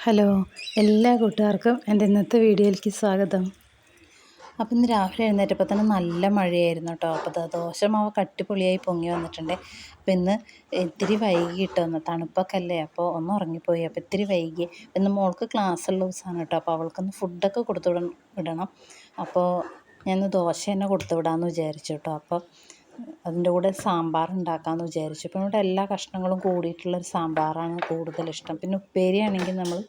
Hello, എല്ലാ കൂട്ടുകാർക്കും എൻ്റെ ഇന്നത്തെ വീഡിയോയിലേക്ക് സ്വാഗതം. അപ്പം ഇന്ന് രാവിലെ എഴുന്നേറ്റപ്പോൾ തന്നെ നല്ല മഴയായിരുന്നു കേട്ടോ. അപ്പോൾ ദോശമാവ് കട്ടിപ്പൊളിയായി പൊങ്ങി വന്നിട്ടുണ്ട്. അപ്പോൾ ഇന്ന് ഇത്തിരി വൈകിട്ട് വന്ന് തണുപ്പൊക്കെ അല്ലേ, അപ്പോൾ ഒന്ന് ഉറങ്ങിപ്പോയി. അപ്പോൾ ഇത്തിരി വൈകി. ഇന്ന് മോൾക്ക് ക്ലാസ്സുള്ള ദിവസമാണ് കേട്ടോ. അപ്പോൾ അവൾക്കൊന്ന് ഫുഡൊക്കെ കൊടുത്തു വിടണം. അപ്പോൾ ഞാൻ ദോശ തന്നെ കൊടുത്തു വിടാമെന്ന് വിചാരിച്ചു കേട്ടോ. അപ്പോൾ അതിൻ്റെ കൂടെ സാമ്പാർ ഉണ്ടാക്കാമെന്ന് വിചാരിച്ചു. ഇപ്പം ഇവിടെ എല്ലാ കഷ്ണങ്ങളും കൂടിയിട്ടുള്ളൊരു സാമ്പാറാണ് കൂടുതലിഷ്ടം. പിന്നെ ഉപ്പേരിയാണെങ്കിൽ നമ്മൾ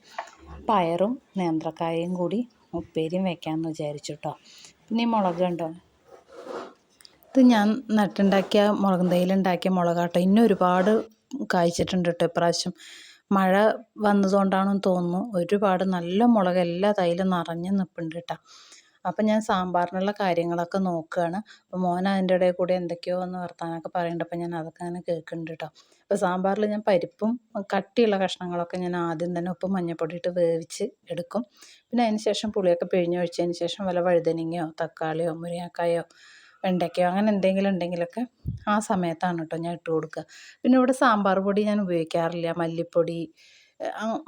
പയറും നേന്ത്രക്കായയും കൂടി ഉപ്പേരിയും വെക്കാമെന്ന് വിചാരിച്ചു കേട്ടോ. പിന്നെ ഈ മുളക് കണ്ടോ, ഇത് ഞാൻ നട്ടുണ്ടാക്കിയ മുളകും തൈയിലുണ്ടാക്കിയ മുളകാട്ടോ. ഇന്നും ഒരുപാട് കായ്ച്ചിട്ടുണ്ട് കേട്ടോ. ഇപ്രാവശ്യം മഴ വന്നതുകൊണ്ടാണെന്ന് തോന്നുന്നു. ഒരുപാട് നല്ല മുളക് എല്ലാ തൈയിലും നിറഞ്ഞ് നിൽപ്പുണ്ട് കേട്ടോ. അപ്പം ഞാൻ സാമ്പാറിനുള്ള കാര്യങ്ങളൊക്കെ നോക്കുകയാണ്. അപ്പോൾ മോൻ അതിൻ്റെ ഇടയിൽ കൂടെ എന്തൊക്കെയോ ഒന്ന് വർത്താനമൊക്കെ പറയുന്നുണ്ട്. അപ്പോൾ ഞാൻ അതൊക്കെ അങ്ങനെ കേൾക്കുന്നുണ്ട് കേട്ടോ. അപ്പോൾ സാമ്പാറിൽ ഞാൻ പരിപ്പും കട്ടിയുള്ള കഷ്ണങ്ങളൊക്കെ ഞാൻ ആദ്യം തന്നെ ഉപ്പും മഞ്ഞൾപ്പൊടി ഇട്ട് വേവിച്ച് എടുക്കും. പിന്നെ അതിന് ശേഷം പുളിയൊക്കെ പിഴിഞ്ഞൊഴിച്ചതിന് ശേഷം വല്ല വഴുതനങ്ങയോ തക്കാളിയോ മുരിങ്ങക്കായോ വെണ്ടയ്ക്കയോ അങ്ങനെ എന്തെങ്കിലും ഉണ്ടെങ്കിലൊക്കെ ആ സമയത്താണ് കേട്ടോ ഞാൻ ഇട്ട് കൊടുക്കുക. പിന്നെ ഇവിടെ സാമ്പാർ പൊടി ഞാൻ ഉപയോഗിക്കാറില്ല. മല്ലിപ്പൊടി,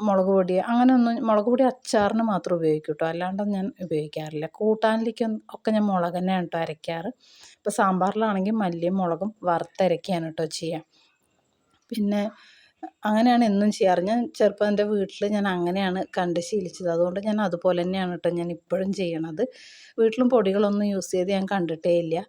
മുളക് പൊടി അങ്ങനെയൊന്നും, മുളക് പൊടി അച്ചാറിന് മാത്രം ഉപയോഗിക്കും കേട്ടോ. അല്ലാണ്ടൊന്നും ഞാൻ ഉപയോഗിക്കാറില്ല. കൂട്ടാനിലേക്കും ഒക്കെ ഞാൻ മുളക് തന്നെയാണ് കേട്ടോ അരയ്ക്കാറ്. ഇപ്പോൾ സാമ്പാറിലാണെങ്കിൽ മല്ലിയും മുളകും വറുത്തരയ്ക്കുകയാണ് കേട്ടോ ചെയ്യുക. പിന്നെ അങ്ങനെയാണ് എന്നും ചെയ്യാറ്. ഞാൻ ചെറുപ്പം എൻ്റെ വീട്ടിൽ ഞാൻ അങ്ങനെയാണ് കണ്ട് ശീലിച്ചത്. അതുകൊണ്ട് ഞാൻ അതുപോലെ തന്നെയാണ് കേട്ടോ ഞാൻ ഇപ്പോഴും ചെയ്യണത്. വീട്ടിലും പൊടികളൊന്നും യൂസ് ചെയ്ത് ഞാൻ കണ്ടിട്ടേ ഇല്ല.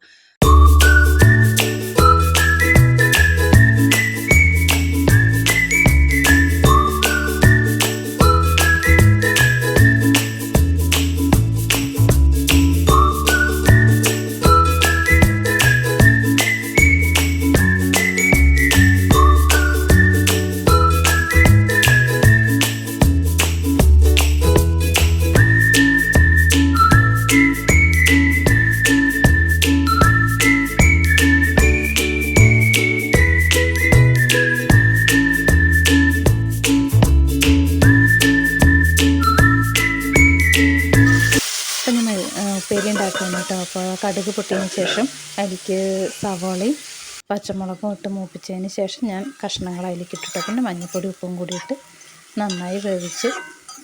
ഉപ്പേരി ഉണ്ടാക്കുകയാണ് കേട്ടോ. അപ്പോൾ കടുക് പൊട്ടിയതിന് ശേഷം അതിലേക്ക് സവോളയും പച്ചമുളകും ഇട്ട് മൂപ്പിച്ചതിന് ശേഷം ഞാൻ കഷ്ണങ്ങൾ അതിലേക്ക് ഇട്ടിട്ട് പിന്നെ മഞ്ഞൾപ്പൊടി ഉപ്പും കൂടി ഇട്ട് നന്നായി വേവിച്ച്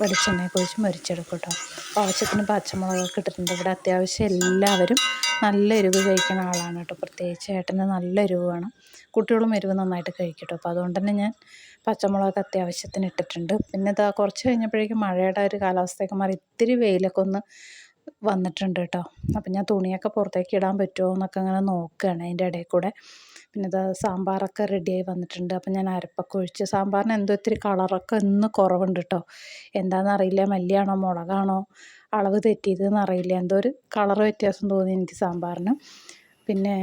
വെളിച്ചെണ്ണയൊക്കെ ഒഴിച്ച് മൊരിച്ചെടുക്കും കേട്ടോ. അപ്പോൾ ആവശ്യത്തിന് പച്ചമുളകൊക്കെ ഇട്ടിട്ടുണ്ട്. ഇവിടെ അത്യാവശ്യം എല്ലാവരും നല്ല എരിവ് കഴിക്കുന്ന ആളാണ് കേട്ടോ. പ്രത്യേകിച്ച് ഏട്ടന് നല്ല എരിവ് വേണം. കുട്ടികളും എരിവ് നന്നായിട്ട് കഴിക്കും കേട്ടോ. അപ്പോൾ അതുകൊണ്ട് തന്നെ ഞാൻ പച്ചമുളകൊക്കെ അത്യാവശ്യത്തിന് ഇട്ടിട്ടുണ്ട്. പിന്നെ ഇതാ കുറച്ച് കഴിഞ്ഞപ്പോഴേക്കും മഴയുടെ ഒരു കാലാവസ്ഥയൊക്കെ മാറി ഇത്തിരി വെയിലൊക്കെ ഒന്ന് വന്നിട്ടുണ്ട് കേട്ടോ. അപ്പം ഞാൻ തുണിയൊക്കെ പുറത്തേക്ക് ഇടാൻ പറ്റുമോ എന്നൊക്കെ അങ്ങനെ നോക്കുകയാണ് അതിൻ്റെ ഇടയിൽ കൂടെ. പിന്നെ ഇത് സാമ്പാറൊക്കെ റെഡിയായി വന്നിട്ടുണ്ട്. അപ്പം ഞാൻ അരപ്പൊക്കെ ഒഴിച്ച് സാമ്പാറിന് എന്തോ ഇത്തിരി കളറൊക്കെ ഇന്ന് കുറവുണ്ട് കേട്ടോ. എന്താണെന്നറിയില്ല, മല്ലിയാണോ മുളകാണോ അളവ് തെറ്റിയതെന്ന് അറിയില്ല. എന്തോ ഒരു കളർ വ്യത്യാസം തോന്നി എനിക്ക് സാമ്പാറിന്. പിന്നെ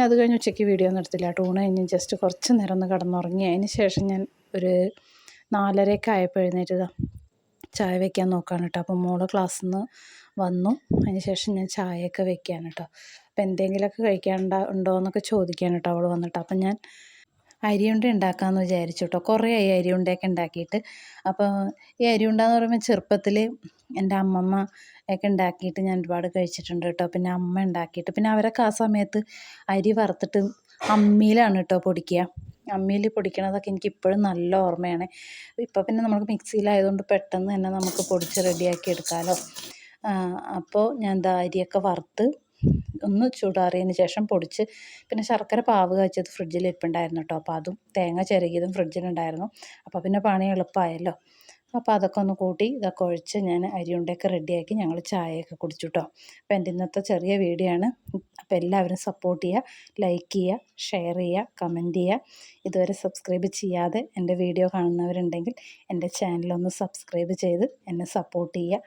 അത് കഴിഞ്ഞ് ഉച്ചയ്ക്ക് വീഡിയോ ഒന്നും എടുത്തില്ല. ഊണ് കഴിഞ്ഞ് ജസ്റ്റ് കുറച്ച് നേരം ഒന്ന് കിടന്നുറങ്ങി. അതിന് ശേഷം ഞാൻ ഒരു 4:30 ആയപ്പോൾ എഴുന്നേറ്റ് ചായ വയ്ക്കാൻ നോക്കുകയാണ് കേട്ടോ. അപ്പോൾ മോള് ക്ലാസ്സിൽ നിന്ന് വന്നു. അതിന് ശേഷം ഞാൻ ചായയൊക്കെ വയ്ക്കുകയാണ് കേട്ടോ. അപ്പോൾ എന്തെങ്കിലുമൊക്കെ ഉണ്ടോ എന്നൊക്കെ ചോദിക്കാൻ കേട്ടോ അവൾ വന്നിട്ട്. അപ്പം ഞാൻ അരിയുണ്ട ഉണ്ടാക്കാമെന്ന് വിചാരിച്ചു കേട്ടോ. കുറേ ആയി അരിയുണ്ടയൊക്കെ ഉണ്ടാക്കിയിട്ട്. അപ്പോൾ ഈ അരിയുണ്ടെന്ന് പറയുമ്പോൾ ചെറുപ്പത്തിൽ എൻ്റെ അമ്മമ്മ ഒക്കെ ഉണ്ടാക്കിയിട്ട് ഞാൻ ഒരുപാട് കഴിച്ചിട്ടുണ്ട് കേട്ടോ. പിന്നെ അമ്മ ഉണ്ടാക്കിയിട്ട്, പിന്നെ അവരൊക്കെ ആ സമയത്ത് അരി വറുത്തിട്ട് അമ്മിയിലാണ് കേട്ടോ പൊടിക്കുക. അമ്മിയിൽ പൊടിക്കണതൊക്കെ എനിക്ക് ഇപ്പോഴും നല്ല ഓർമ്മയാണ്. ഇപ്പോൾ പിന്നെ നമുക്ക് മിക്സിയിലായതുകൊണ്ട് പെട്ടെന്ന് തന്നെ നമുക്ക് പൊടിച്ച് റെഡിയാക്കി എടുക്കാമല്ലോ. അപ്പോൾ ഞാൻ അരിയൊക്കെ വറുത്ത് ഒന്ന് ചൂടാറിയതിന് ശേഷം പൊടിച്ച്, പിന്നെ ശർക്കര പാവ് കാച്ചിയത് ഫ്രിഡ്ജിൽ ഇരിപ്പുണ്ടായിരുന്നു കേട്ടോ. അപ്പോൾ അതും തേങ്ങ ചിരകിയതും ഫ്രിഡ്ജിലുണ്ടായിരുന്നു. അപ്പോൾ പിന്നെ പണി എളുപ്പമായല്ലോ. അപ്പോൾ അതൊക്കെ ഒന്ന് കൂട്ടി ഇതൊക്കെ ഒഴിച്ച് ഞാൻ അരിയുണ്ടയൊക്കെ റെഡിയാക്കി ഞങ്ങൾ ചായയൊക്കെ കുടിച്ചു കേട്ടോ. അപ്പോൾ എൻ്റെ ഇന്നത്തെ ചെറിയ വീഡിയോ ആണ്. അപ്പോൾ എല്ലാവരും സപ്പോർട്ട് ചെയ്യുക, ലൈക്ക് ചെയ്യുക, ഷെയർ ചെയ്യുക, കമൻറ്റ് ചെയ്യുക. ഇതുവരെ സബ്സ്ക്രൈബ് ചെയ്യാതെ എൻ്റെ വീഡിയോ കാണുന്നവരുണ്ടെങ്കിൽ എൻ്റെ ചാനലൊന്ന് സബ്സ്ക്രൈബ് ചെയ്ത് എന്നെ സപ്പോർട്ട് ചെയ്യുക.